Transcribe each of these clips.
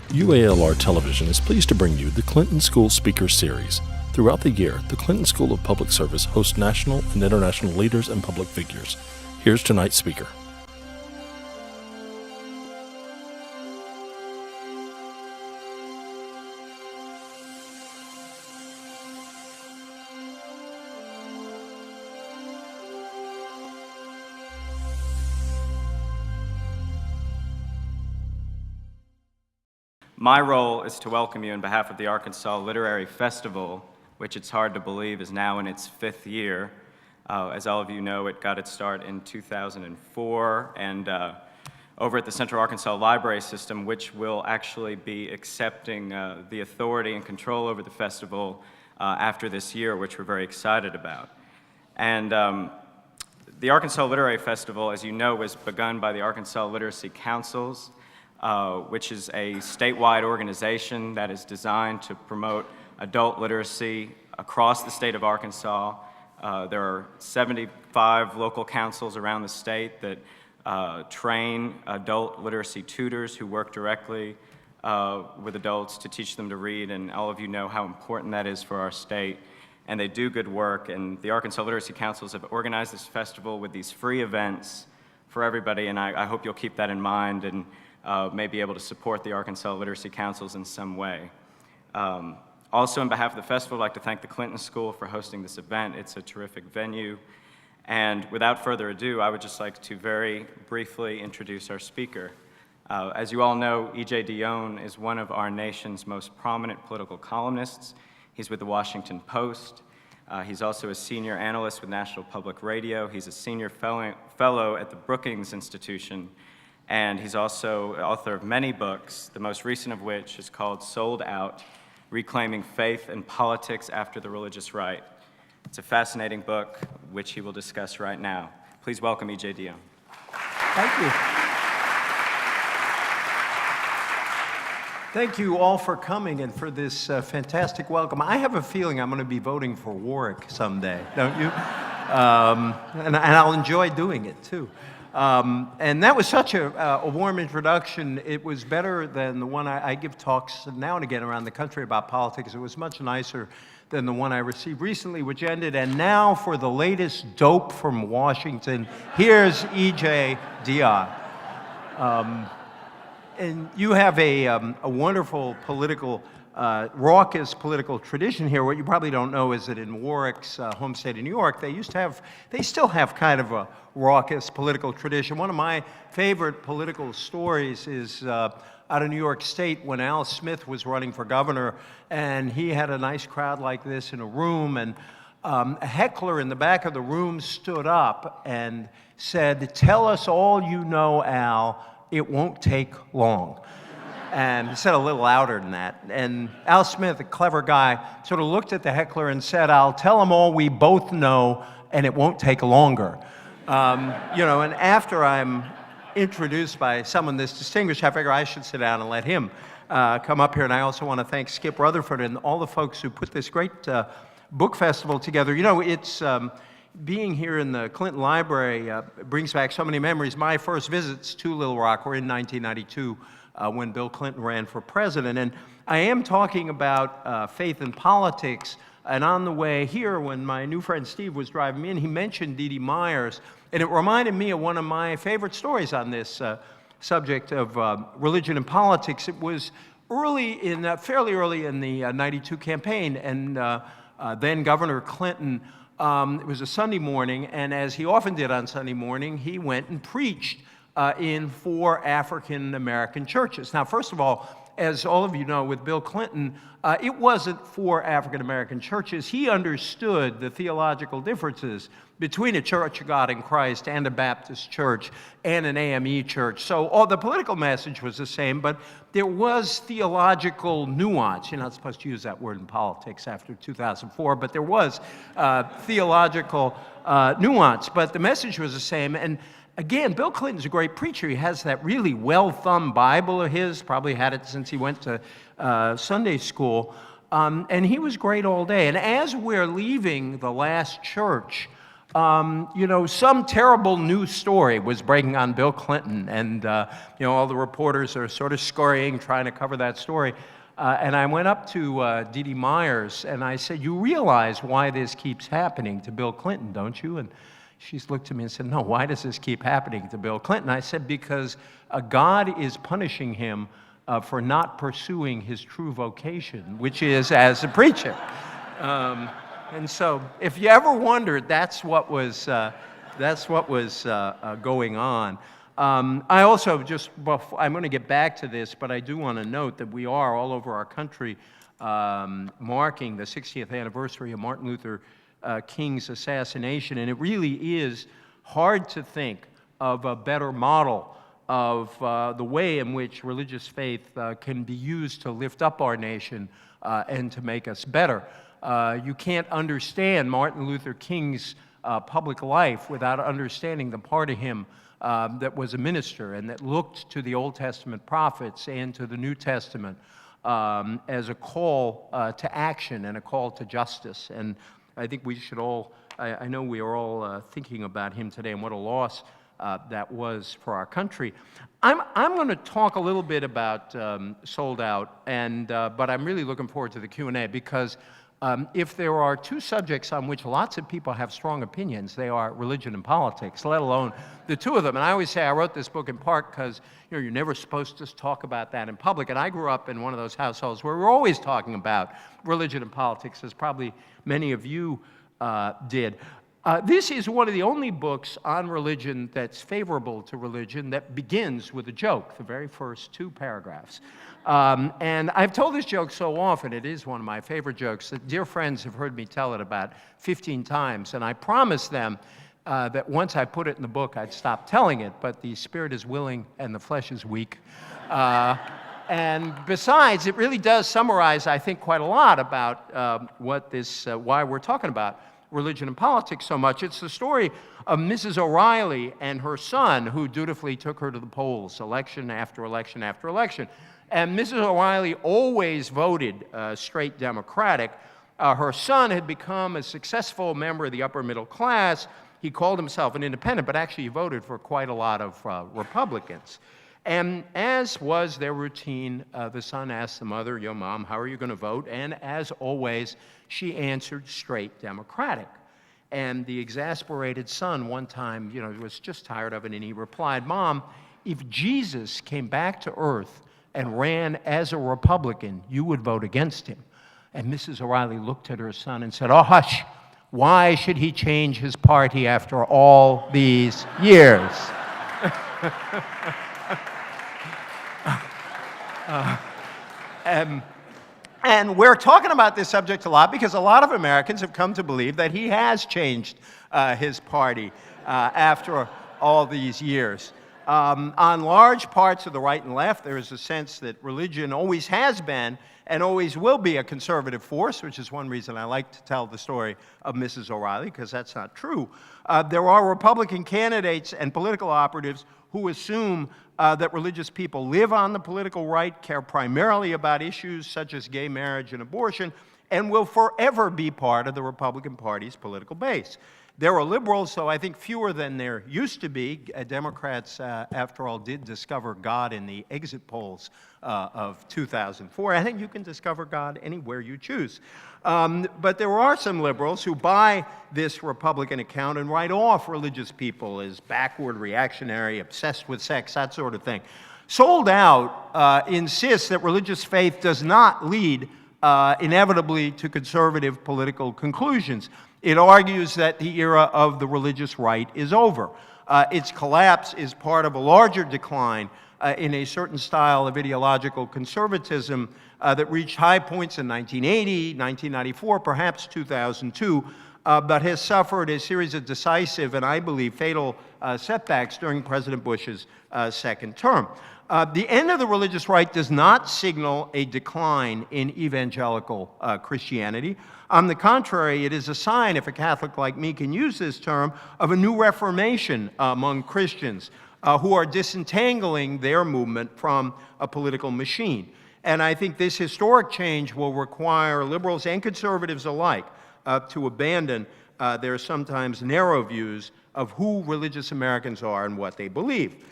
UALR Television is pleased to bring you the Clinton School Speaker Series. Throughout the year, the Clinton School of Public Service hosts national and international leaders and public figures. Here's tonight's speaker. My role is to welcome you on behalf of the Arkansas Literary Festival, which it's hard to believe is now in its fifth year. As all of you know, it got its start in 2004, and over at the Central Arkansas Library System, which will actually be accepting the authority and control over the festival after this year, which we're very excited about. And the Arkansas Literary Festival, as you know, was begun by the Arkansas Literacy Councils, which is a statewide organization that is designed to promote adult literacy across the state of Arkansas. There are 75 local councils around the state that train adult literacy tutors who work directly with adults to teach them to read, and all of you know how important that is for our state. And they do good work, and the Arkansas Literacy Councils have organized this festival with these free events for everybody, and I hope you'll keep that in mind and may be able to support the Arkansas Literacy Councils in some way. Also, on behalf of the festival, I'd like to thank the Clinton School for hosting this event. It's a terrific venue. And without further ado, I would just like to very briefly introduce our speaker. As you all know, E.J. Dionne is one of our nation's most prominent political columnists. He's with the Washington Post. He's also a senior analyst with National Public Radio. He's a senior fellow at the Brookings Institution. And he's also author of many books, the most recent of which is called Sold Out: Reclaiming Faith and Politics After the Religious Right. It's a fascinating book, which he will discuss right now. Please welcome E.J. Dionne. Thank you. Thank you all for coming and for this fantastic welcome. I have a feeling I'm going to be voting for Warwick someday, don't you? And I'll enjoy doing it, too. And that was such a warm introduction. It was better than the one I give talks now and again around the country about politics. It was much nicer than the one I received recently, which ended. And now for the latest dope from Washington, here's E.J. Dionne. And you have a wonderful political raucous political tradition here. What you probably don't know is that in Warwick's home state of New York, they still have kind of a raucous political tradition. One of my favorite political stories is out of New York State when Al Smith was running for governor, and he had a nice crowd like this in a room, and a heckler in the back of the room stood up and said, "Tell us all you know, Al, it won't take long." And he said a little louder than that. And Al Smith, a clever guy, sort of looked at the heckler and said, "I'll tell them all we both know, and it won't take longer." And after I'm introduced by someone this distinguished, I figure I should sit down and let him come up here. And I also want to thank Skip Rutherford and all the folks who put this great book festival together. You know, it's being here in the Clinton Library brings back so many memories. My first visits to Little Rock were in 1992. When Bill Clinton ran for president. And I am talking about faith and politics, and on the way here, when my new friend Steve was driving me in, he mentioned Dee Dee Myers, and it reminded me of one of my favorite stories on this subject of religion and politics. It was fairly early in the 92 campaign, and then Governor Clinton, it was a Sunday morning, and as he often did on Sunday morning, he went and preached in 4 African-American churches. Now, first of all, as all of you know, with Bill Clinton, it wasn't 4 African-American churches. He understood the theological differences between a Church of God in Christ and a Baptist church and an AME church. So all the political message was the same, but there was theological nuance. You're not supposed to use that word in politics after 2004, but there was theological nuance. But the message was the same. And again, Bill Clinton's a great preacher. He has that really well-thumbed Bible of his, probably had it since he went to Sunday school, and he was great all day. And as we're leaving the last church, some terrible news story was breaking on Bill Clinton, and all the reporters are sort of scurrying, trying to cover that story. And I went up to Dee Dee Myers, and I said, "You realize why this keeps happening to Bill Clinton, don't you?" And she's looked at me and said, "No, why does this keep happening to Bill Clinton?" I said, "Because God is punishing him for not pursuing his true vocation, which is as a preacher." And so, if you ever wondered, that's what was going on. I also I'm going to get back to this, but I do want to note that we are all over our country marking the 60th anniversary of Martin Luther King's assassination, and it really is hard to think of a better model of the way in which religious faith can be used to lift up our nation and to make us better. You can't understand Martin Luther King's public life without understanding the part of him that was a minister and that looked to the Old Testament prophets and to the New Testament as a call to action and a call to justice. And I think we should all, I know we are all thinking about him today and what a loss that was for our country. I'm going to talk a little bit about Sold Out, but I'm really looking forward to the Q&A because if there are two subjects on which lots of people have strong opinions, they are religion and politics, let alone the two of them. And I always say I wrote this book in part because you're never supposed to talk about that in public. And I grew up in one of those households where we're always talking about religion and politics, as probably many of you did. This is one of the only books on religion that's favorable to religion that begins with a joke, the very first two paragraphs. And I've told this joke so often, it is one of my favorite jokes, that dear friends have heard me tell it about 15 times, and I promised them that once I put it in the book, I'd stop telling it, but the spirit is willing and the flesh is weak. And besides, it really does summarize, I think, quite a lot about why we're talking about religion and politics so much. It's the story of Mrs. O'Reilly and her son, who dutifully took her to the polls, election after election after election. And Mrs. O'Reilly always voted straight Democratic. Her son had become a successful member of the upper middle class. He called himself an independent, but actually he voted for quite a lot of Republicans. And as was their routine, the son asked the mother, "Mom, how are you going to vote?" And as always, she answered straight Democratic. And the exasperated son one time, was just tired of it, and he replied, "Mom, if Jesus came back to earth and ran as a Republican, you would vote against him." And Mrs. O'Reilly looked at her son and said, "Oh, hush, why should he change his party after all these years?" And we're talking about this subject a lot because a lot of Americans have come to believe that he has changed his party after all these years. On large parts of the right and left, there is a sense that religion always has been and always will be a conservative force, which is one reason I like to tell the story of Mrs. O'Reilly, because that's not true. There are Republican candidates and political operatives who assume that religious people live on the political right, care primarily about issues such as gay marriage and abortion, and will forever be part of the Republican Party's political base. There are liberals, though I think fewer than there used to be. Democrats, after all, did discover God in the exit polls of 2004. I think you can discover God anywhere you choose. But there are some liberals who buy this Republican account and write off religious people as backward, reactionary, obsessed with sex, that sort of thing. Sold Out insists that religious faith does not lead inevitably to conservative political conclusions. It argues that the era of the religious right is over. Its collapse is part of a larger decline in a certain style of ideological conservatism that reached high points in 1980, 1994, perhaps 2002, but has suffered a series of decisive and, I believe, fatal setbacks during President Bush's second term. The end of the religious right does not signal a decline in evangelical Christianity. On the contrary, it is a sign, if a Catholic like me can use this term, of a new reformation among Christians who are disentangling their movement from a political machine. And I think this historic change will require liberals and conservatives alike to abandon their sometimes narrow views of who religious Americans are and what they believe.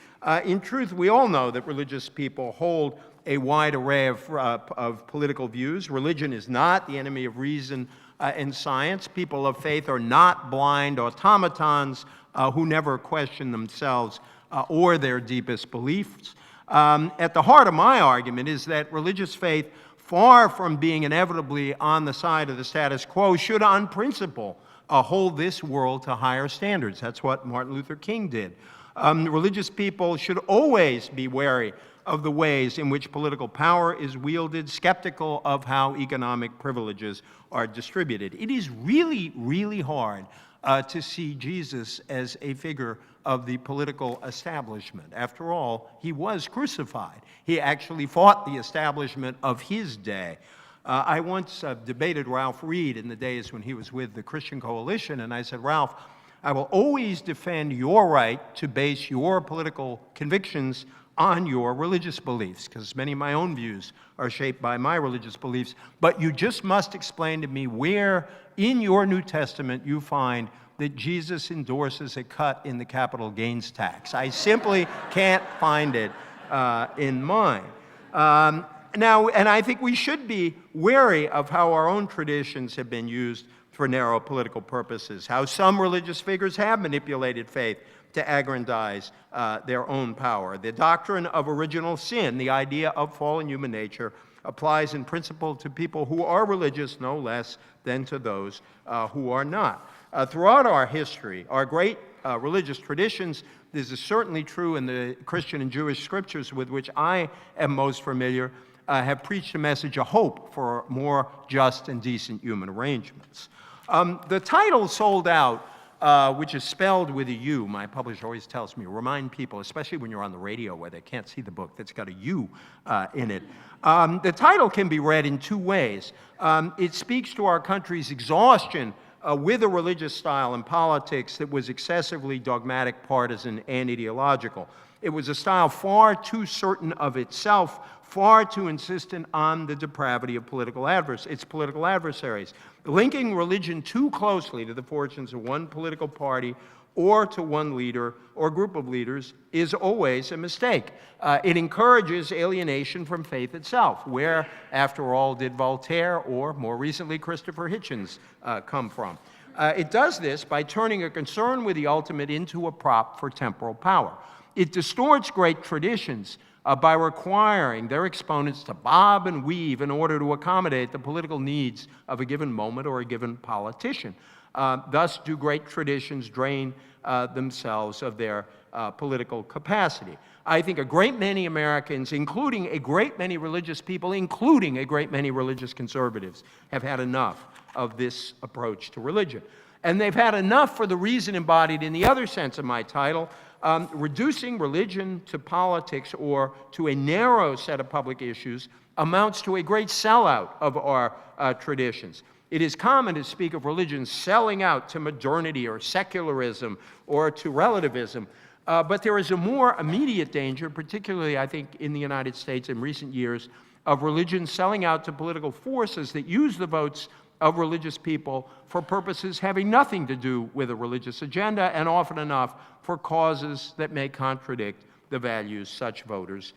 In truth, we all know that religious people hold a wide array of political views. Religion is not the enemy of reason and science. People of faith are not blind automatons who never question themselves or their deepest beliefs. At the heart of my argument is that religious faith, far from being inevitably on the side of the status quo, should on principle hold this world to higher standards. That's what Martin Luther King did. Religious people should always be wary of the ways in which political power is wielded, skeptical of how economic privileges are distributed. It is really, really hard to see Jesus as a figure of the political establishment. After all, he was crucified. He actually fought the establishment of his day. I once debated Ralph Reed in the days when he was with the Christian Coalition, and I said, Ralph, I will always defend your right to base your political convictions on your religious beliefs, because many of my own views are shaped by my religious beliefs, but you just must explain to me where in your New Testament you find that Jesus endorses a cut in the capital gains tax. I simply can't find it in mine. Now, and I think we should be wary of how our own traditions have been used for narrow political purposes, how some religious figures have manipulated faith to aggrandize their own power. The doctrine of original sin, the idea of fallen human nature, applies in principle to people who are religious no less than to those who are not. Throughout our history, our great religious traditions, this is certainly true in the Christian and Jewish scriptures with which I am most familiar, have preached a message of hope for more just and decent human arrangements. The title Sold Out, which is spelled with a U, my publisher always tells me, remind people, especially when you're on the radio where they can't see the book, that's got a U in it. The title can be read in two ways. It speaks to our country's exhaustion with a religious style in politics that was excessively dogmatic, partisan, and ideological. It was a style far too certain of itself, far too insistent on the depravity of its political adversaries. Linking religion too closely to the fortunes of one political party or to one leader or group of leaders is always a mistake. It encourages alienation from faith itself. Where, after all, did Voltaire or, more recently, Christopher Hitchens come from? It does this by turning a concern with the ultimate into a prop for temporal power. It distorts great traditions by requiring their exponents to bob and weave in order to accommodate the political needs of a given moment or a given politician. Thus do great traditions drain themselves of their political capacity. I think a great many Americans, including a great many religious people, including a great many religious conservatives, have had enough of this approach to religion. And they've had enough for the reason embodied in the other sense of my title. Reducing religion to politics or to a narrow set of public issues amounts to a great sellout of our traditions. It is common to speak of religion selling out to modernity or secularism or to relativism, but there is a more immediate danger, particularly I think in the United States in recent years, of religion selling out to political forces that use the votes of religious people for purposes having nothing to do with a religious agenda, and often enough for causes that may contradict the values such voters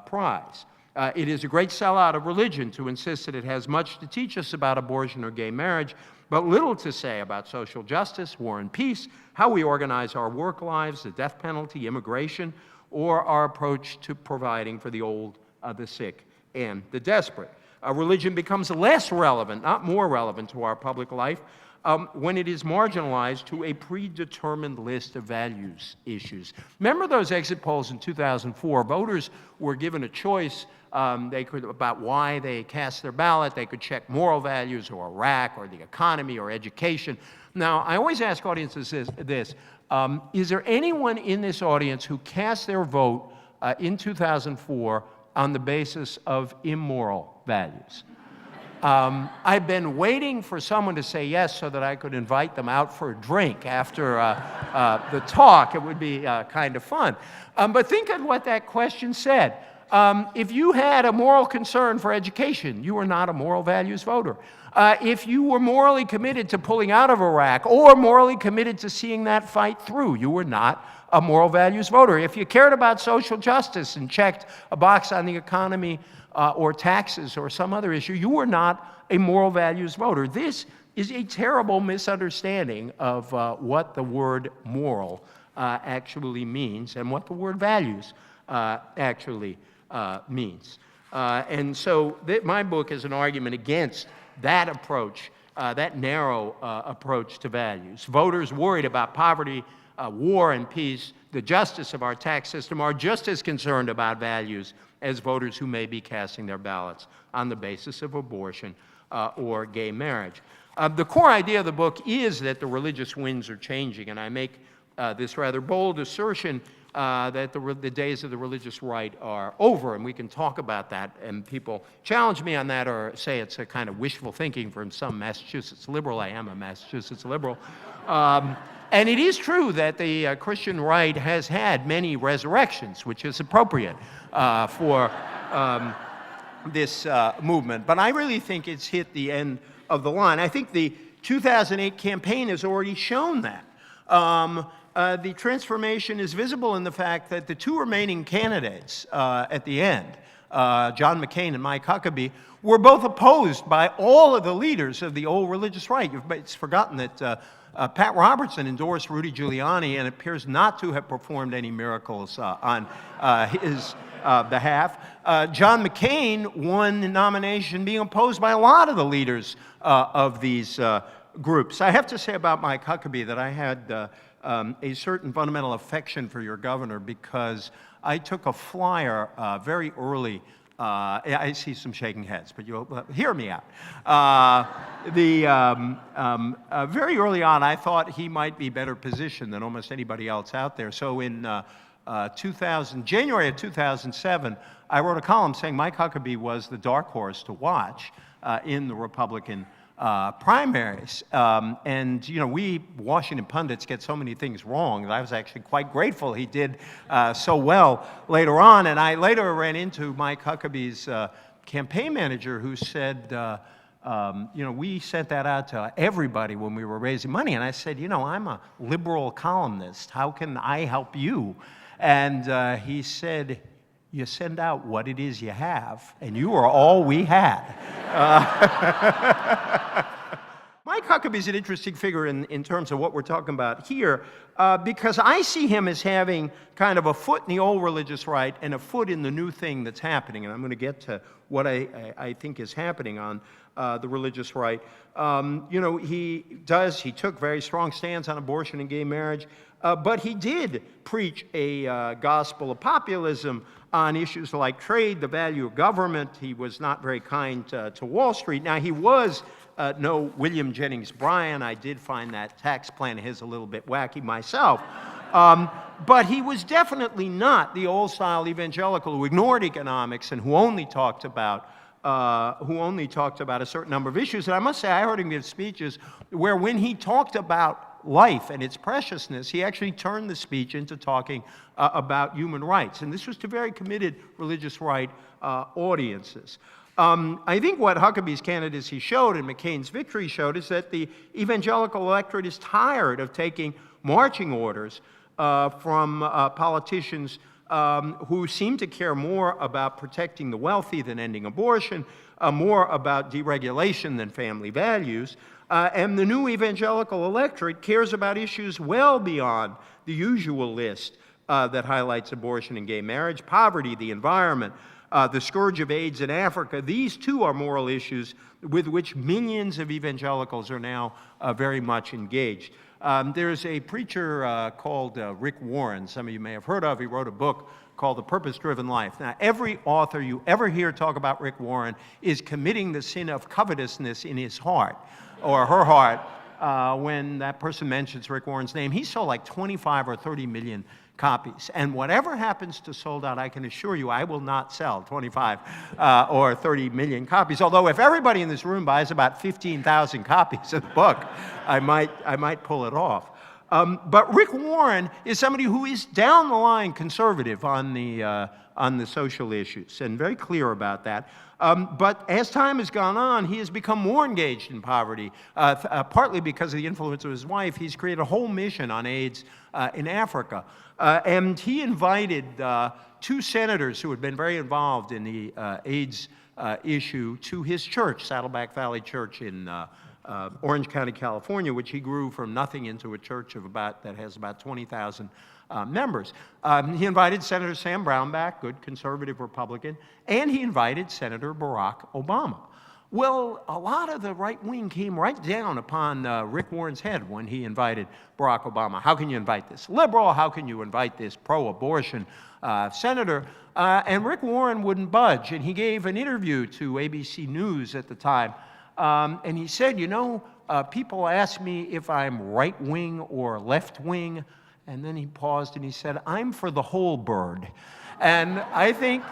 prize. It is a great sellout of religion to insist that it has much to teach us about abortion or gay marriage, but little to say about social justice, war and peace, how we organize our work lives, the death penalty, immigration, or our approach to providing for the old, the sick, and the desperate. Religion becomes less relevant, not more relevant to our public life, when it is marginalized to a predetermined list of values issues. Remember those exit polls in 2004? Voters were given a choice about why they cast their ballot. They could check moral values or Iraq or the economy or education. Now, I always ask audiences this. Is there anyone in this audience who cast their vote in 2004 on the basis of immoral values? I've been waiting for someone to say yes so that I could invite them out for a drink after the talk. It would be kind of fun. But think of what that question said. If you had a moral concern for education, you were not a moral values voter. If you were morally committed to pulling out of Iraq or morally committed to seeing that fight through, you were not a moral values voter. If you cared about social justice and checked a box on the economy or taxes or some other issue, you were not a moral values voter. This is a terrible misunderstanding of what the word moral actually means and what the word values actually means. And so my book is an argument against that approach, that narrow approach to values. Voters worried about poverty, war and peace, the justice of our tax system are just as concerned about values as voters who may be casting their ballots on the basis of abortion or gay marriage. The core idea of the book is that the religious winds are changing, and I make this rather bold assertion that the days of the religious right are over, and we can talk about that, and people challenge me on that or say it's a kind of wishful thinking from some Massachusetts liberal. I am a Massachusetts liberal. And it is true that the Christian right has had many resurrections, which is appropriate for this movement. But I really think it's hit the end of the line. I think the 2008 campaign has already shown that. The transformation is visible in the fact that the two remaining candidates at the end, John McCain and Mike Huckabee, were both opposed by all of the leaders of the old religious right. It's forgotten that Pat Robertson endorsed Rudy Giuliani and appears not to have performed any miracles on his behalf. John McCain won the nomination being opposed by a lot of the leaders of these groups. I have to say about Mike Huckabee that I had a certain fundamental affection for your governor because I took a flyer very early. I see some shaking heads, but you'll hear me out. Very early on, I thought he might be better positioned than almost anybody else out there. So in January of 2007, I wrote a column saying Mike Huckabee was the dark horse to watch in the Republican primaries. And, you know, we Washington pundits get so many things wrong that I was actually quite grateful he did so well later on. And I later ran into Mike Huckabee's campaign manager who said, you know, we sent that out to everybody when we were raising money. And I said, you know, I'm a liberal columnist. How can I help you? And he said, you send out what it is you have, and you are all we had. Mike Huckabee is an interesting figure in terms of what we're talking about here, because I see him as having kind of a foot in the old religious right and a foot in the new thing that's happening. And I'm going to get to what I think is happening on the religious right. You know, he took very strong stands on abortion and gay marriage, but he did preach a gospel of populism on issues like trade, the value of government. He was not very kind to Wall Street. Now, he was no William Jennings Bryan. I did find that tax plan of his a little bit wacky myself. But he was definitely not the old-style evangelical who ignored economics and who only talked about a certain number of issues. And I must say, I heard him give speeches where when he talked about life and its preciousness, he actually turned the speech into talking about human rights. And this was to very committed religious right audiences. I think what Huckabee's candidacy showed and McCain's victory showed is that the evangelical electorate is tired of taking marching orders from politicians who seem to care more about protecting the wealthy than ending abortion, more about deregulation than family values. And the new evangelical electorate cares about issues well beyond the usual list that highlights abortion and gay marriage, poverty, the environment, the scourge of AIDS in Africa. These too are moral issues with which millions of evangelicals are now very much engaged. There's a preacher called Rick Warren, some of you may have heard of. He wrote a book called The Purpose-Driven Life. Now, every author you ever hear talk about Rick Warren is committing the sin of covetousness in his heart, or her heart, when that person mentions Rick Warren's name. He sold like 25 or 30 million copies. And whatever happens to Sold Out, I can assure you I will not sell 25 or 30 million copies. Although if everybody in this room buys about 15,000 copies of the book, I might pull it off. But Rick Warren is somebody who is down the line conservative on the social issues, and very clear about that. But as time has gone on, he has become more engaged in poverty, partly because of the influence of his wife. He's created a whole mission on AIDS in Africa. And he invited two senators who had been very involved in the AIDS issue to his church, Saddleback Valley Church in Orange County, California, which he grew from nothing into a church of that has about 20,000 members. He invited Senator Sam Brownback, good conservative Republican, and he invited Senator Barack Obama. Well, a lot of the right wing came right down upon Rick Warren's head when he invited Barack Obama. How can you invite this liberal? How can you invite this pro-abortion senator? And Rick Warren wouldn't budge, and he gave an interview to ABC News at the time. And he said, people ask me if I'm right wing or left wing. And then he paused and he said, I'm for the whole bird. And I think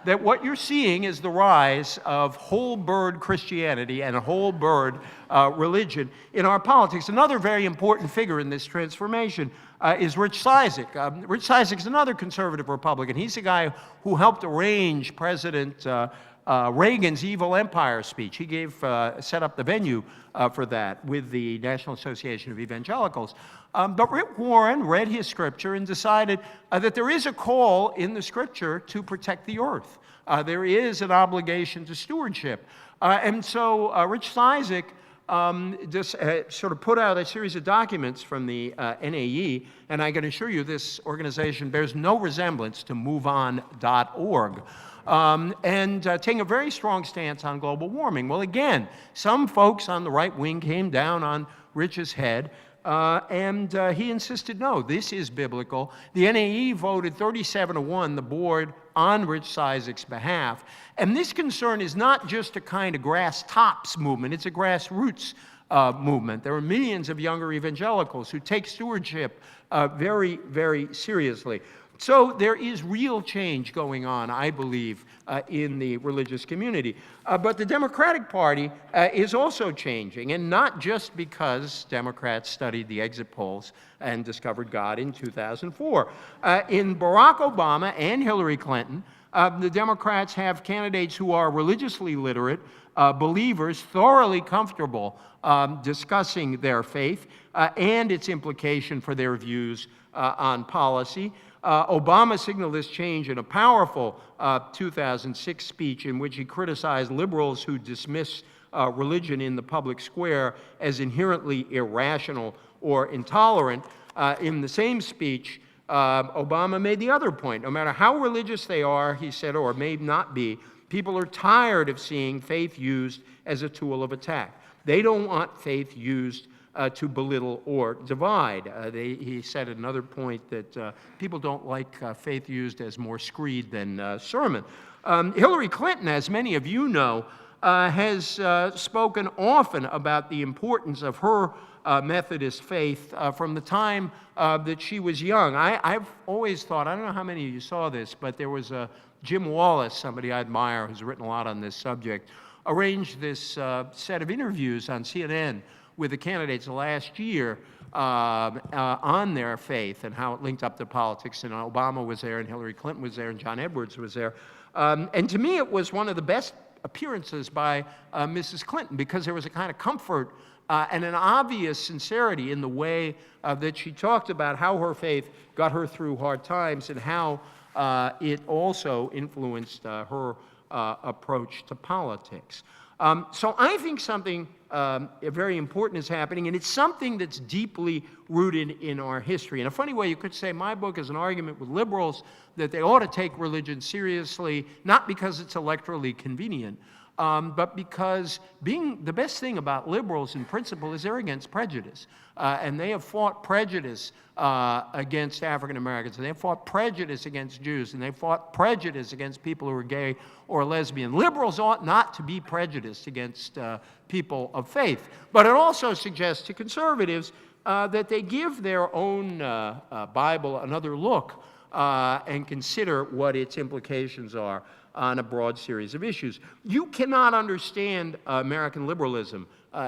that what you're seeing is the rise of whole bird Christianity and a whole bird religion in our politics. Another very important figure in this transformation is Rich Cizik. Rich Cizik is another conservative Republican. He's the guy who helped arrange President Reagan's Evil Empire speech. He set up the venue for that with the National Association of Evangelicals. But Rick Warren read his scripture and decided that there is a call in the scripture to protect the earth. There is an obligation to stewardship. And so Rich Cizik just sort of put out a series of documents from the NAE, and I can assure you this organization bears no resemblance to MoveOn.org. Taking a very strong stance on global warming. Well, again, some folks on the right wing came down on Rich's head, and he insisted, no, this is biblical. The NAE voted 37-1, the board, on Rich Cizik's behalf. And this concern is not just a kind of grass tops movement, it's a grassroots movement. There are millions of younger evangelicals who take stewardship very, very seriously. So there is real change going on, I believe, in the religious community. But the Democratic Party is also changing, and not just because Democrats studied the exit polls and discovered God in 2004. In Barack Obama and Hillary Clinton, the Democrats have candidates who are religiously literate, believers, thoroughly comfortable discussing their faith and its implication for their views on policy. Obama signaled this change in a powerful 2006 speech in which he criticized liberals who dismiss religion in the public square as inherently irrational or intolerant. In the same speech, Obama made the other point. No matter how religious they are, he said, or may not be, people are tired of seeing faith used as a tool of attack. They don't want faith used to belittle or divide. He said at another point that people don't like faith used as more screed than sermon. Hillary Clinton, as many of you know, has spoken often about the importance of her Methodist faith from the time that she was young. I've always thought, I don't know how many of you saw this, but there was Jim Wallace, somebody I admire who's written a lot on this subject, arranged this set of interviews on CNN with the candidates last year on their faith and how it linked up to politics. And Obama was there, and Hillary Clinton was there, and John Edwards was there. And to me, it was one of the best appearances by Mrs. Clinton, because there was a kind of comfort and an obvious sincerity in the way that she talked about how her faith got her through hard times and how it also influenced her approach to politics. So I think something very important is happening, and it's something that's deeply rooted in our history. In a funny way, you could say my book is an argument with liberals that they ought to take religion seriously, not because it's electorally convenient, but because the best thing about liberals in principle is they're against prejudice. And they have fought prejudice against African Americans, and they've fought prejudice against Jews, and they've fought prejudice against people who are gay or lesbian. Liberals ought not to be prejudiced against people of faith. But it also suggests to conservatives that they give their own Bible another look and consider what its implications are on a broad series of issues. You cannot understand American liberalism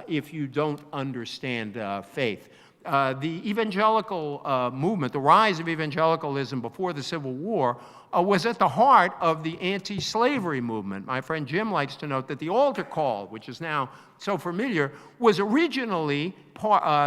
if you don't understand faith. the evangelical movement, the rise of evangelicalism before the Civil War, was at the heart of the anti-slavery movement. My friend Jim likes to note that the altar call, which is now so familiar, was originally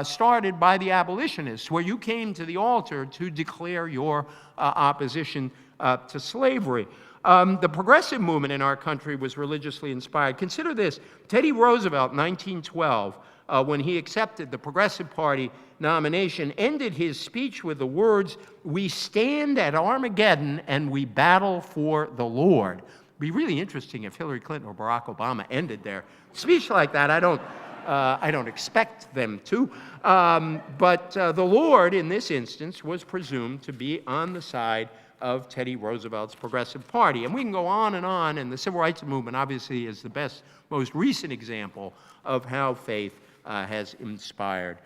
started by the abolitionists, where you came to the altar to declare your opposition to slavery. The progressive movement in our country was religiously inspired. Consider this: Teddy Roosevelt, 1912, when he accepted the Progressive Party nomination, ended his speech with the words, "We stand at Armageddon and we battle for the Lord." It'd be really interesting if Hillary Clinton or Barack Obama ended their speech like that. I don't expect them to. But the Lord, in this instance, was presumed to be on the side of Teddy Roosevelt's Progressive Party. And we can go on, and the Civil Rights Movement obviously is the best, most recent example of how faith has inspired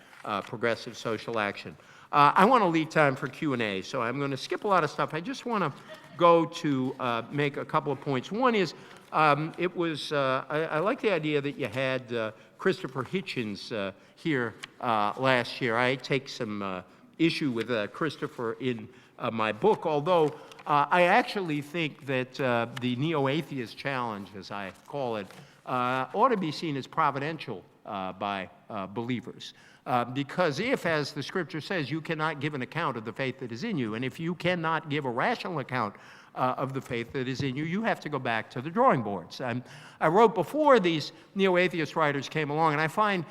progressive social action. I want to leave time for Q&A, so I'm going to skip a lot of stuff. I just want to go to make a couple of points. One is, I like the idea that you had Christopher Hitchens here last year. I take some issue with Christopher in my book, although I actually think that the neo-atheist challenge, as I call it, ought to be seen as providential by believers. Because if, as the scripture says, you cannot give an account of the faith that is in you, and if you cannot give a rational account of the faith that is in you, you have to go back to the drawing boards. I wrote before these neo-atheist writers came along, and I find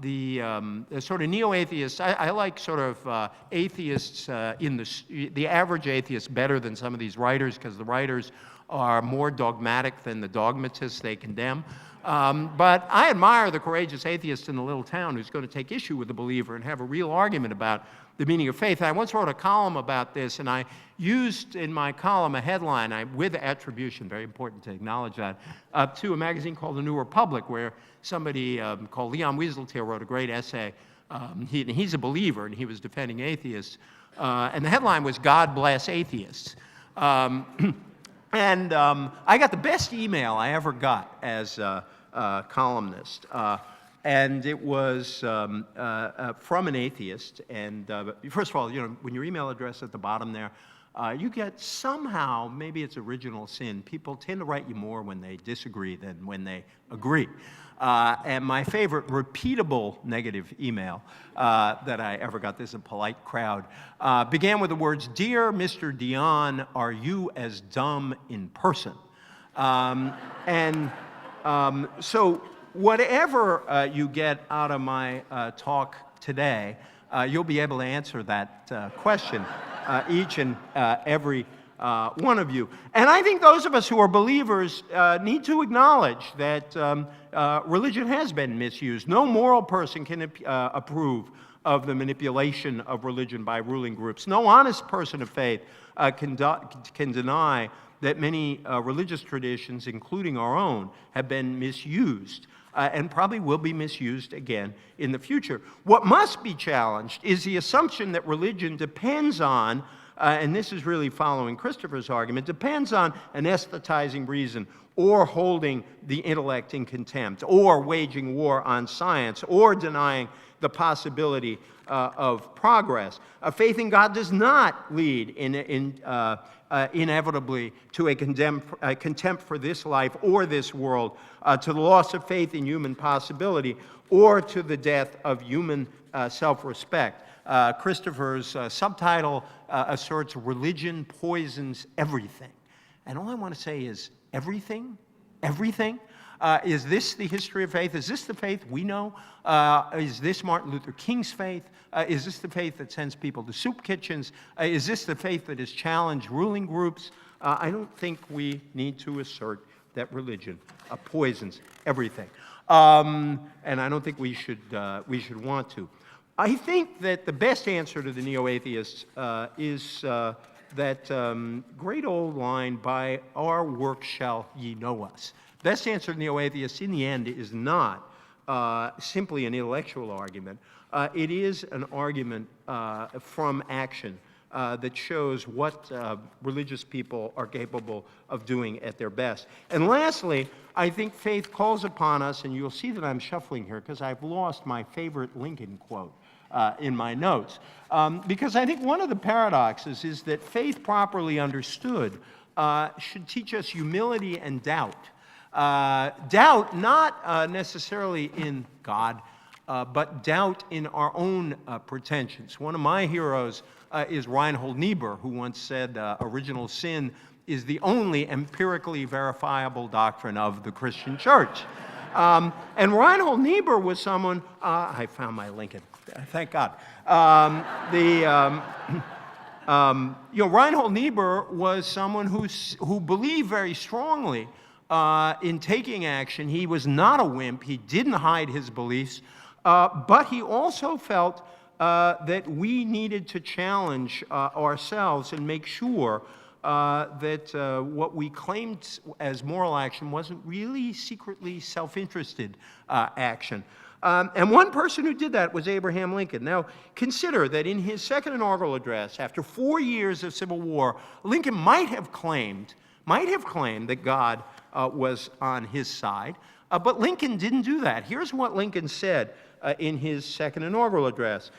the sort of neo-atheists, I like sort of atheists the average atheist better than some of these writers, because the writers are more dogmatic than the dogmatists they condemn. But I admire the courageous atheist in the little town who's going to take issue with the believer and have a real argument about the meaning of faith. I once wrote a column about this, and I used in my column a headline, with attribution, very important to acknowledge that, to a magazine called The New Republic, where somebody called Leon Wieseltier wrote a great essay. He's a believer, and he was defending atheists. And the headline was, "God Bless Atheists." And I got the best email I ever got as a columnist. And it was from an atheist. And first of all, when your email address at the bottom there, you get somehow, maybe it's original sin, people tend to write you more when they disagree than when they agree. And my favorite repeatable negative email that I ever got, this is a polite crowd, began with the words, "Dear Mr. Dion, are you as dumb in person?" So whatever you get out of my talk today, you'll be able to answer that question, each and every one of you. And I think those of us who are believers need to acknowledge that religion has been misused. No moral person can approve of the manipulation of religion by ruling groups. No honest person of faith can deny that many religious traditions, including our own, have been misused and probably will be misused again in the future. What must be challenged is the assumption that religion depends on, and this is really following Christopher's argument, depends on anesthetizing reason, or holding the intellect in contempt, or waging war on science, or denying the possibility of progress. A faith in God does not lead inevitably to a contempt for this life or this world, to the loss of faith in human possibility, or to the death of human self-respect. Christopher's subtitle asserts, "Religion poisons everything." And all I want to say is, everything? Everything? Is this the history of faith? Is this the faith we know? Is this Martin Luther King's faith? Is this the faith that sends people to soup kitchens? Is this the faith that has challenged ruling groups? I don't think we need to assert that religion poisons everything. And I don't think we should want to. I think that the best answer to the neo-atheists is that great old line, "By our work shall ye know us." Best answer to neo-atheists in the end is not simply an intellectual argument. It is an argument from action that shows what religious people are capable of doing at their best. And lastly, I think faith calls upon us, and you'll see that I'm shuffling here because I've lost my favorite Lincoln quote. in my notes. Because I think one of the paradoxes is that faith properly understood should teach us humility and doubt. Doubt not necessarily in God, but doubt in our own pretensions. One of my heroes is Reinhold Niebuhr, who once said, original sin is the only empirically verifiable doctrine of the Christian church. And Reinhold Niebuhr was someone, I found my Lincoln, thank God. Reinhold Niebuhr was someone who believed very strongly in taking action. He was not a wimp. He didn't hide his beliefs, but he also felt that we needed to challenge ourselves and make sure that what we claimed as moral action wasn't really secretly self-interested action. And one person who did that was Abraham Lincoln. Now, consider that in his second inaugural address, after 4 years of civil war, Lincoln might have claimed that God was on his side, but Lincoln didn't do that. Here's what Lincoln said in his second inaugural address.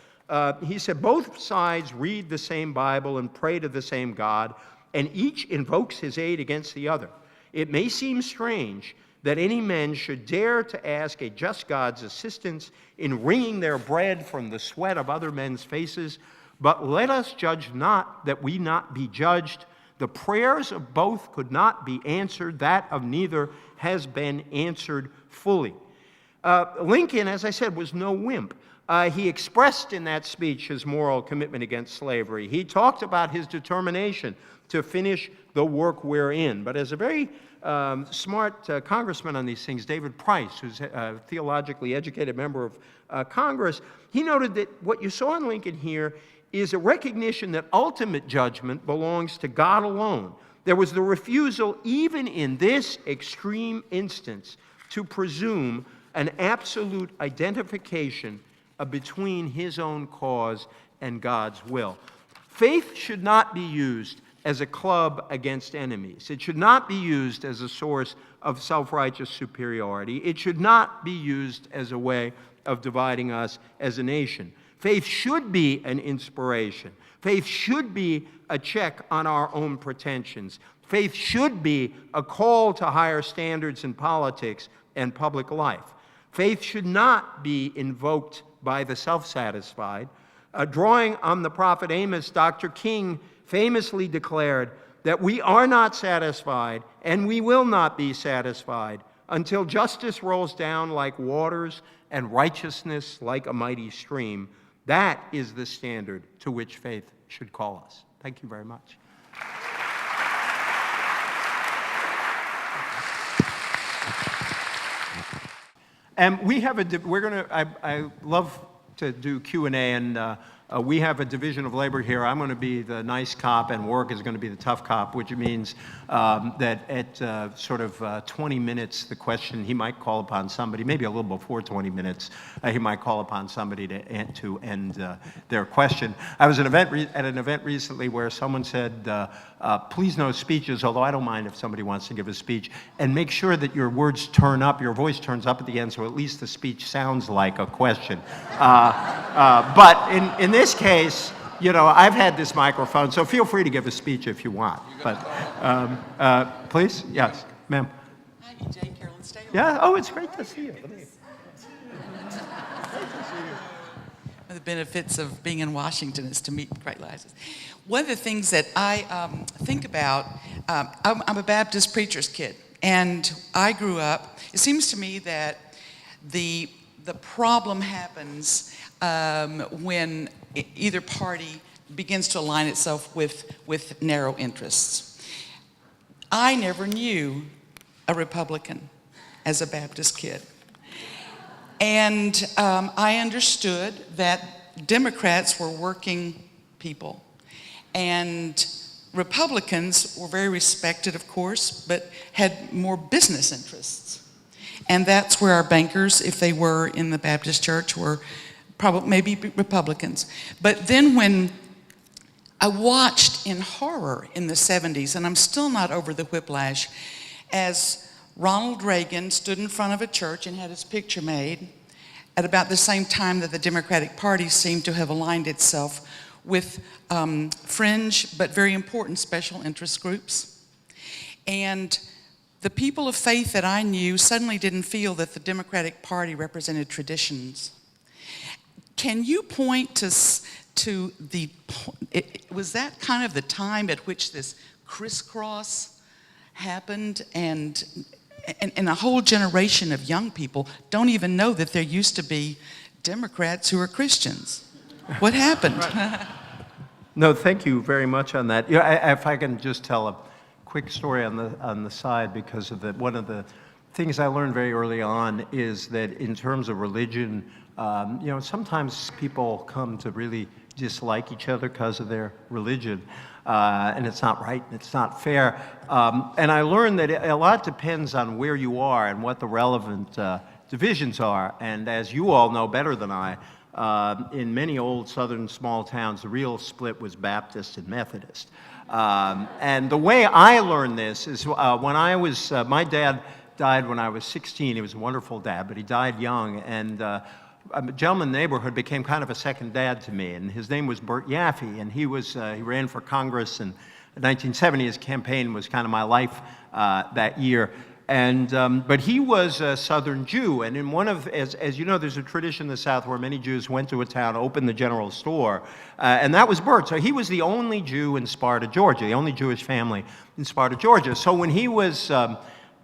He said, "Both sides read the same Bible and pray to the same God, and each invokes his aid against the other. It may seem strange that any men should dare to ask a just God's assistance in wringing their bread from the sweat of other men's faces, but let us judge not that we not be judged. The prayers of both could not be answered, that of neither has been answered fully." Lincoln, as I said, was no wimp. He expressed in that speech his moral commitment against slavery. He talked about his determination to finish the work we're in. But as a very smart congressman on these things, David Price, who's a theologically educated member of Congress, he noted that what you saw in Lincoln here is a recognition that ultimate judgment belongs to God alone. There was the refusal, even in this extreme instance, to presume an absolute identification between his own cause and God's will. Faith should not be used as a club against enemies. It should not be used as a source of self-righteous superiority. It should not be used as a way of dividing us as a nation. Faith should be an inspiration. Faith should be a check on our own pretensions. Faith should be a call to higher standards in politics and public life. Faith should not be invoked by the self-satisfied. Drawing on the prophet Amos, Dr. King famously declared that we are not satisfied and we will not be satisfied until justice rolls down like waters and righteousness like a mighty stream. That is the standard to which faith should call us. Thank you very much. And we have I love to do Q&A, and we have a division of labor here. I'm going to be the nice cop, and Warwick is going to be the tough cop, which means that at sort of 20 minutes, the question, he might call upon somebody, maybe a little before 20 minutes, he might call upon somebody to end their question. I was at an event recently where someone said, please no speeches, although I don't mind if somebody wants to give a speech, and make sure that your words turn up, your voice turns up at the end, so at least the speech sounds like a question. But in this case, you know, I've had this microphone, so feel free to give a speech if you want. But please, yes, ma'am. Hi, Jane Carolyn Staley. Yeah. Oh, it's great to see you. One of the benefits of being in Washington is to meet great lives. One of the things that I think about, I'm a Baptist preacher's kid, and I grew up. It seems to me that the problem happens when either party begins to align itself with narrow interests. I never knew a Republican as a Baptist kid. And I understood that Democrats were working people. And Republicans were very respected, of course, but had more business interests. And that's where our bankers, if they were in the Baptist church, were probably maybe Republicans. But then when I watched in horror in the 70s, and I'm still not over the whiplash, as Ronald Reagan stood in front of a church and had his picture made, at about the same time that the Democratic Party seemed to have aligned itself with fringe but very important special interest groups. And the people of faith that I knew suddenly didn't feel that the Democratic Party represented traditions. Can you point to was that kind of the time at which this crisscross happened, and a whole generation of young people don't even know that there used to be Democrats who are Christians? What happened? Right. No, thank you very much on that. If I can just tell a quick story on the side, because of one of the things I learned very early on is that in terms of religion, sometimes people come to really dislike each other because of their religion, and it's not right and it's not fair. And I learned that a lot depends on where you are and what the relevant divisions are. And as you all know better than I, in many old southern small towns, the real split was Baptist and Methodist. And the way I learned this is when I was, my dad died when I was 16. He was a wonderful dad, but he died young. And a gentleman in the neighborhood became kind of a second dad to me. And his name was Bert Yaffe. And he ran for Congress in 1970. His campaign was kind of my life that year. And but he was a Southern Jew, and in one of, as you know, there's a tradition in the South where many Jews went to a town, opened the general store, and that was Bert. So he was the only Jew in Sparta, Georgia, the only Jewish family in Sparta, Georgia. So when he was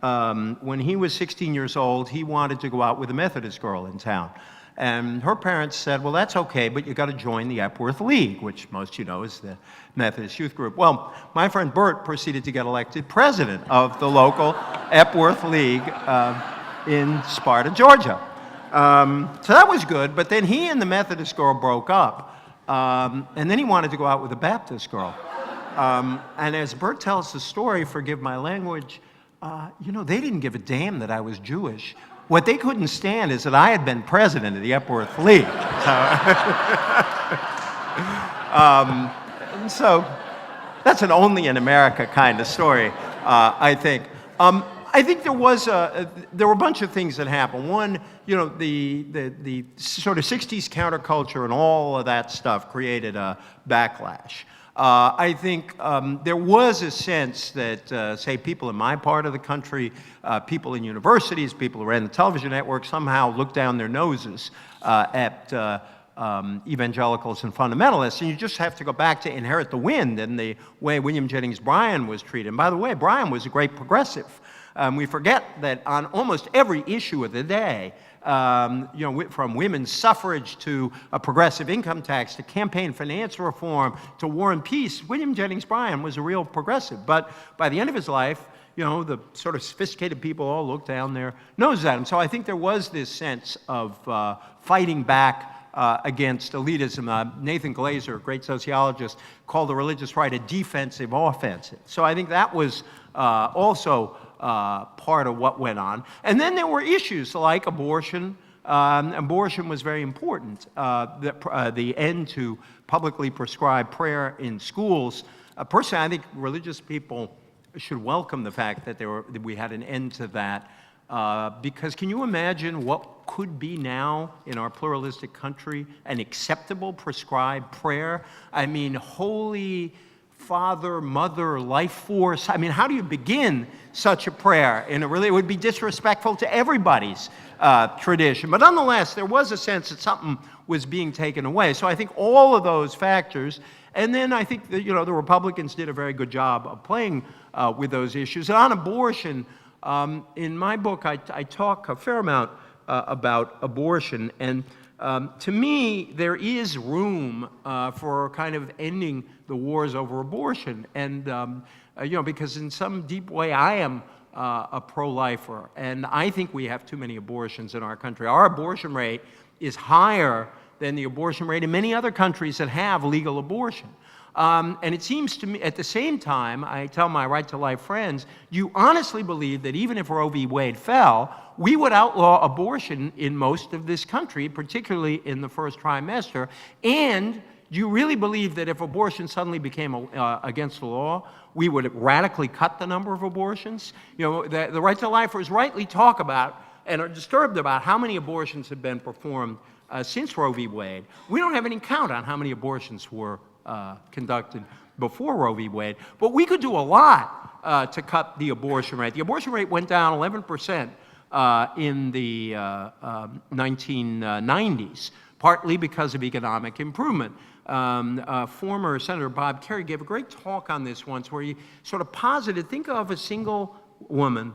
16 years old, he wanted to go out with a Methodist girl in town. And her parents said, well, that's okay, but you got to join the Epworth League, which most you know is the Methodist youth group. Well, my friend Bert proceeded to get elected president of the local Epworth League in Sparta, Georgia. So that was good, but then he and the Methodist girl broke up, and then he wanted to go out with a Baptist girl. And as Bert tells the story, forgive my language, they didn't give a damn that I was Jewish. What they couldn't stand is that I had been president of the Epworth League. So that's an only in America kind of story, I think. I think there were a bunch of things that happened. One, the sort of 60s counterculture and all of that stuff created a backlash. I think there was a sense that, say, people in my part of the country, people in universities, people who ran the television network somehow looked down their noses at evangelicals and fundamentalists. And you just have to go back to Inherit the Wind and the way William Jennings Bryan was treated. And by the way, Bryan was a great progressive. We forget that on almost every issue of the day, from women's suffrage to a progressive income tax to campaign finance reform to war and peace, William Jennings Bryan was a real progressive. But by the end of his life, the sort of sophisticated people all looked down their noses at him. So I think there was this sense of fighting back against elitism. Nathan Glazer, a great sociologist, called the religious right a defensive offensive. So I think that was also part of what went on. And then there were issues like abortion. Abortion was very important. The end to publicly prescribed prayer in schools. Personally, I think religious people should welcome the fact that we had an end to that. Because can you imagine what could be now in our pluralistic country an acceptable prescribed prayer? I mean, holy Father, Mother, Life Force. I mean, how do you begin such a prayer? And it would be disrespectful to everybody's tradition. But nonetheless, there was a sense that something was being taken away. So I think all of those factors, and then I think that, the Republicans did a very good job of playing with those issues. And on abortion, in my book, I talk a fair amount about abortion. And to me, there is room for kind of ending the wars over abortion. And, because in some deep way, I am a pro-lifer. And I think we have too many abortions in our country. Our abortion rate is higher than the abortion rate in many other countries that have legal abortion. And it seems to me, at the same time, I tell my Right to Life friends, you honestly believe that even if Roe v. Wade fell, we would outlaw abortion in most of this country, particularly in the first trimester. And do you really believe that if abortion suddenly became against the law, we would radically cut the number of abortions? The Right to Lifers rightly talk about and are disturbed about how many abortions have been performed since Roe v. Wade. We don't have any count on how many abortions were conducted before Roe v. Wade, but we could do a lot to cut the abortion rate. The abortion rate went down 11% in the 1990s, partly because of economic improvement. Former Senator Bob Kerrey gave a great talk on this once where he sort of posited, think of a single woman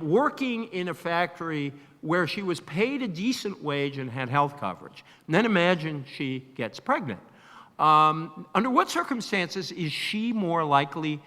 working in a factory where she was paid a decent wage and had health coverage. And then imagine she gets pregnant. Under what circumstances is she more likely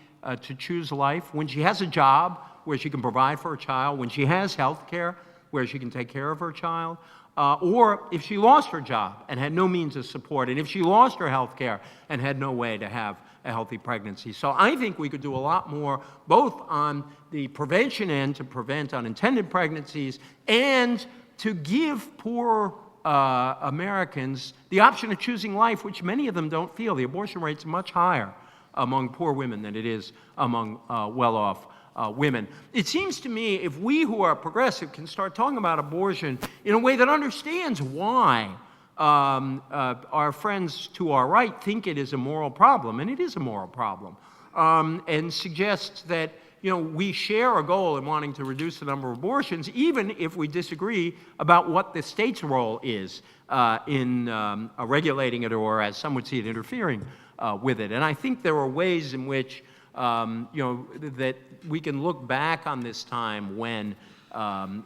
to choose life? When she has a job where she can provide for her child, when she has health care where she can take care of her child, or if she lost her job and had no means of support, and if she lost her health care and had no way to have a healthy pregnancy. So I think we could do a lot more, both on the prevention end to prevent unintended pregnancies and to give poor Americans the option of choosing life, which many of them don't feel. The abortion rate's much higher among poor women than it is among well-off women. It seems to me if we who are progressive can start talking about abortion in a way that understands why our friends to our right think it is a moral problem, and it is a moral problem, and suggests that we share a goal in wanting to reduce the number of abortions, even if we disagree about what the state's role is in regulating it, or as some would see it, interfering with it. And I think there are ways in which that we can look back on this time when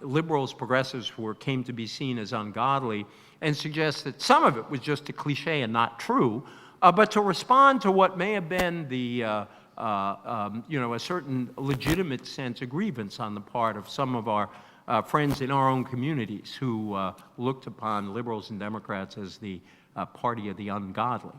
liberals, progressives came to be seen as ungodly, and suggest that some of it was just a cliche and not true, but to respond to what may have been the a certain legitimate sense of grievance on the part of some of our friends in our own communities who looked upon liberals and Democrats as the party of the ungodly.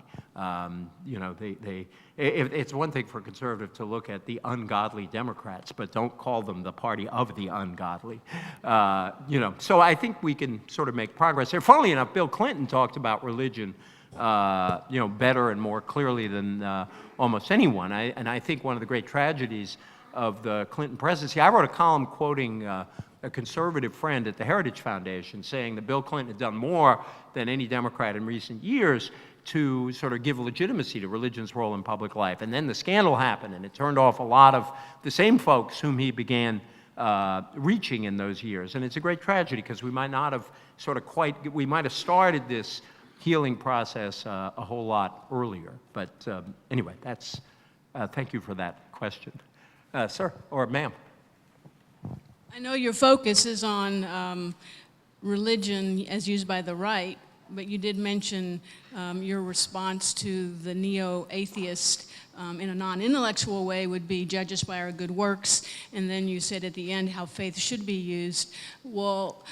It's one thing for a conservative to look at the ungodly Democrats, but don't call them the party of the ungodly. So I think we can sort of make progress there. Funnily enough, Bill Clinton talked about religion better and more clearly than almost anyone. And I think one of the great tragedies of the Clinton presidency, I wrote a column quoting a conservative friend at the Heritage Foundation saying that Bill Clinton had done more than any Democrat in recent years to sort of give legitimacy to religion's role in public life. And then the scandal happened, and it turned off a lot of the same folks whom he began reaching in those years. And it's a great tragedy because we might not have we might have started this healing process a whole lot earlier. But anyway, thank you for that question. Sir, or ma'am. I know your focus is on religion as used by the right, but you did mention your response to the neo-atheist in a non-intellectual way would be judge us by our good works, and then you said at the end how faith should be used. Well,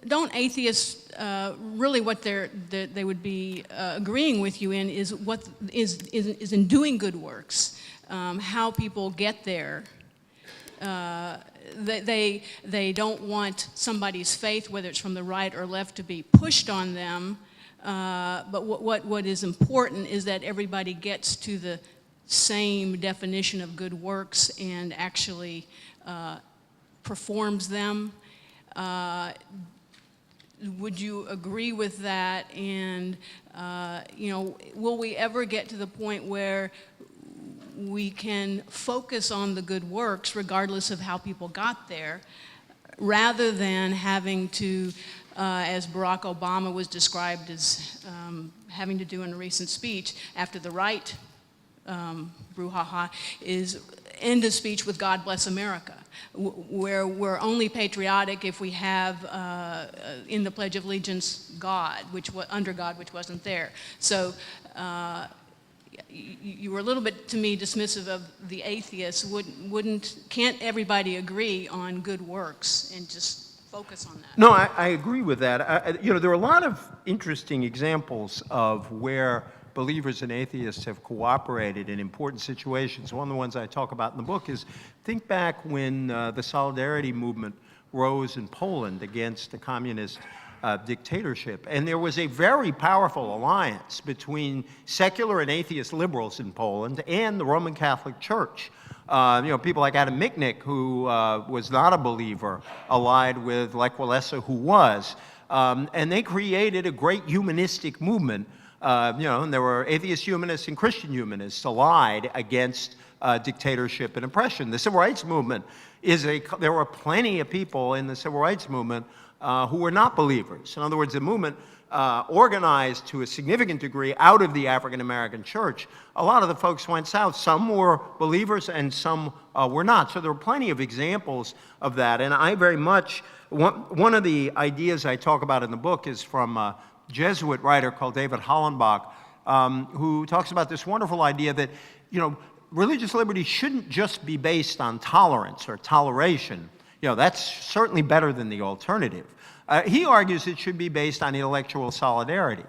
don't atheists really what they would be agreeing with you in is what is in doing good works, how people get there. They don't want somebody's faith, whether it's from the right or left, to be pushed on them. But what is important is that everybody gets to the same definition of good works and actually performs them. Would you agree with that? And will we ever get to the point where we can focus on the good works regardless of how people got there, rather than having to, as Barack Obama was described as having to do in a recent speech after the right brouhaha, is end a speech with God bless America, where we're only patriotic if we have in the Pledge of Allegiance God, under God, which wasn't there. So you were a little bit, to me, dismissive of the atheists. Can't everybody agree on good works and just focus on that? No, I agree with that. There are a lot of interesting examples of where believers and atheists have cooperated in important situations. One of the ones I talk about in the book is, think back when the Solidarity movement rose in Poland against the communist dictatorship. And there was a very powerful alliance between secular and atheist liberals in Poland and the Roman Catholic Church. People like Adam Michnik, who was not a believer, allied with Lech Walesa, who was. And they created a great humanistic movement. And there were atheist humanists and Christian humanists allied against dictatorship and oppression. The Civil Rights Movement there were plenty of people in the Civil Rights Movement who were not believers. In other words, the movement organized to a significant degree out of the African American church. A lot of the folks went south. Some were believers and some were not. So there were plenty of examples of that. And I very much, one of the ideas I talk about in the book is from a Jesuit writer called David Hollenbach, who talks about this wonderful idea that, religious liberty shouldn't just be based on tolerance or toleration. That's certainly better than the alternative. He argues it should be based on intellectual solidarity,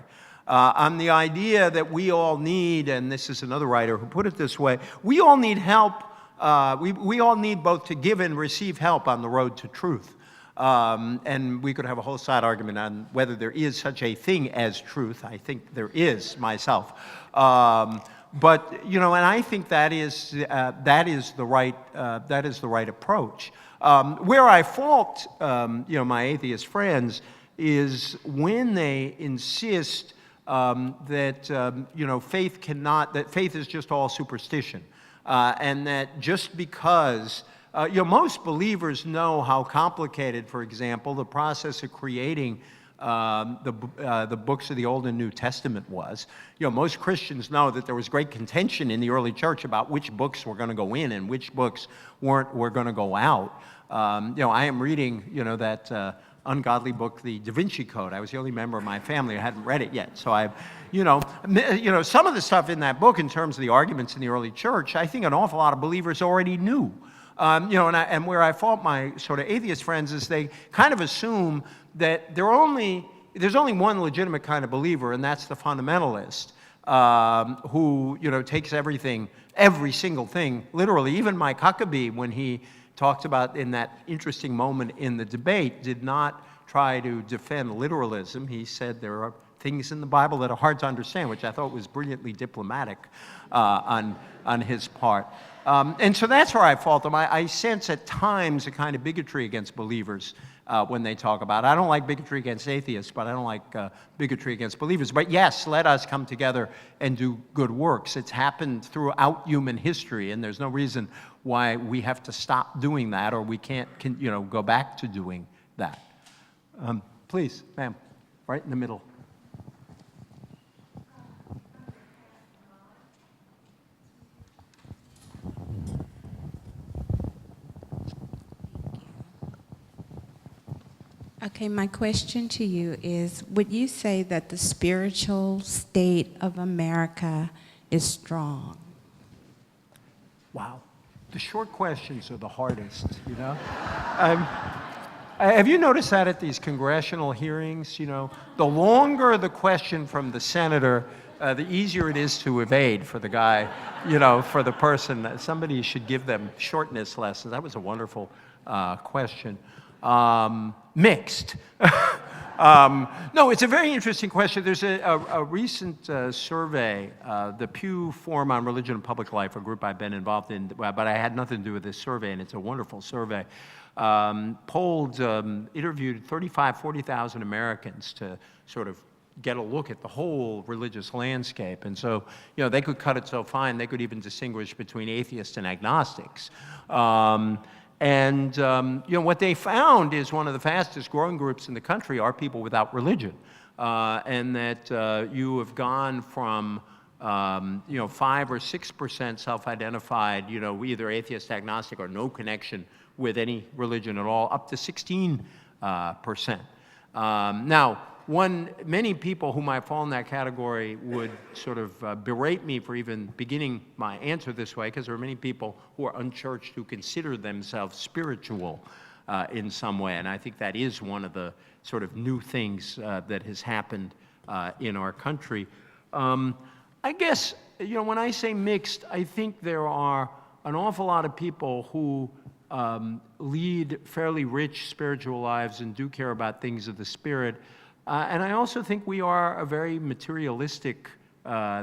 on the idea that we all need, and this is another writer who put it this way, we all need help. We all need both to give and receive help on the road to truth. And we could have a whole side argument on whether there is such a thing as truth. I think there is myself. But and I think that is the right approach. Where I fault my atheist friends is when they insist that faith is just all superstition, and that just because most believers know how complicated, for example, the process of creating the books of the Old and New Testament was. Most Christians know that there was great contention in the early church about which books were going to go in and which books were going to go out. I am reading, that ungodly book, the Da Vinci Code. I was the only member of my family who hadn't read it yet. So some of the stuff in that book in terms of the arguments in the early church, I think an awful lot of believers already knew. And where I fault my sort of atheist friends is they kind of assume that there's only one legitimate kind of believer, and that's the fundamentalist, who takes every single thing literally. Even Mike Huckabee, when he talked about in that interesting moment in the debate, did not try to defend literalism. He said there are things in the Bible that are hard to understand, which I thought was brilliantly diplomatic on his part. And so that's where I fault them. I sense at times a kind of bigotry against believers when they talk about it. I don't like bigotry against atheists, but I don't like bigotry against believers. But yes, let us come together and do good works. It's happened throughout human history, and there's no reason why we have to stop doing that or we can't go back to doing that. Please, ma'am, right in the middle. Okay, my question to you is, would you say that the spiritual state of America is strong? Wow. The short questions are the hardest, Have you noticed that at these congressional hearings, the longer the question from the senator, the easier it is to evade for the guy, for the person. Somebody should give them shortness lessons. That was a wonderful question. Mixed. No, it's a very interesting question. There's a recent survey, the Pew Forum on Religion and Public Life, a group I've been involved in, but I had nothing to do with this survey, and it's a wonderful survey. Interviewed 40,000 Americans to sort of get a look at the whole religious landscape. And so, they could cut it so fine, they could even distinguish between atheists and agnostics. What they found is one of the fastest growing groups in the country are people without religion. And that you have gone from 5 or 6% self-identified, either atheist, agnostic, or no connection with any religion at all, up to 16%. Now, many people who might fall in that category would sort of berate me for even beginning my answer this way, because there are many people who are unchurched who consider themselves spiritual in some way, and I think that is one of the sort of new things that has happened in our country. I guess, when I say mixed, I think there are an awful lot of people who lead fairly rich spiritual lives and do care about things of the spirit, And I also think we are a very materialistic,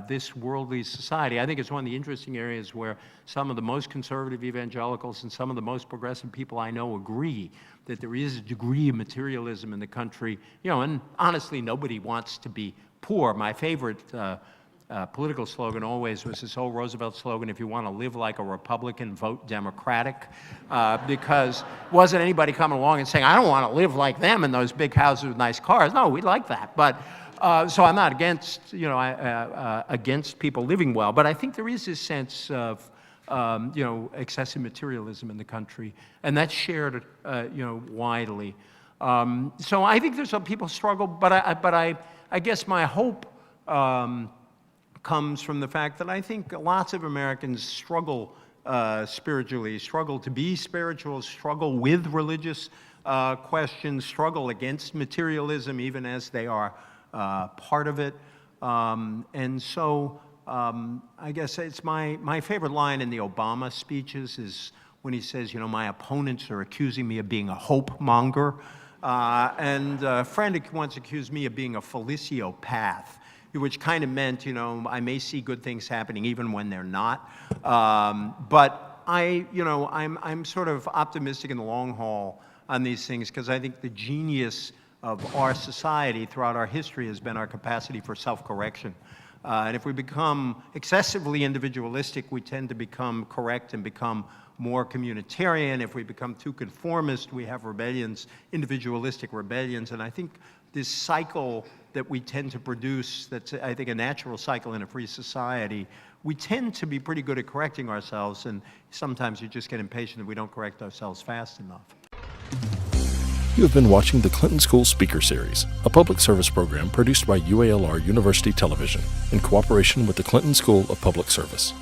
this worldly society. I think it's one of the interesting areas where some of the most conservative evangelicals and some of the most progressive people I know agree that there is a degree of materialism in the country. You know, and honestly, nobody wants to be poor. My favorite political slogan always was this old Roosevelt slogan, if you want to live like a Republican, vote Democratic, because wasn't anybody coming along and saying, I don't want to live like them in those big houses with nice cars. No, we like that. But so I'm not against, you know, against people living well, but I think there is this sense of, you know, excessive materialism in the country, and that's shared, you know, widely. So I think there's some people struggle, but I guess my hope comes from the fact that I think lots of Americans struggle spiritually, struggle to be spiritual, struggle with religious questions, struggle against materialism even as they are part of it. And so I guess it's my favorite line in the Obama speeches is when he says, you know, my opponents are accusing me of being a hope monger. And a friend once accused me of being a feliciopath, which kind of meant, you know, I may see good things happening even when they're not. But I'm sort of optimistic in the long haul on these things because I think the genius of our society throughout our history has been our capacity for self-correction. And if we become excessively individualistic, we tend to become correct and become more communitarian. If we become too conformist, we have rebellions, individualistic rebellions. And I think this cycle that we tend to produce, that's, I think, a natural cycle in a free society, we tend to be pretty good at correcting ourselves, and sometimes you just get impatient if we don't correct ourselves fast enough. You have been watching the Clinton School Speaker Series, a public service program produced by UALR University Television in cooperation with the Clinton School of Public Service.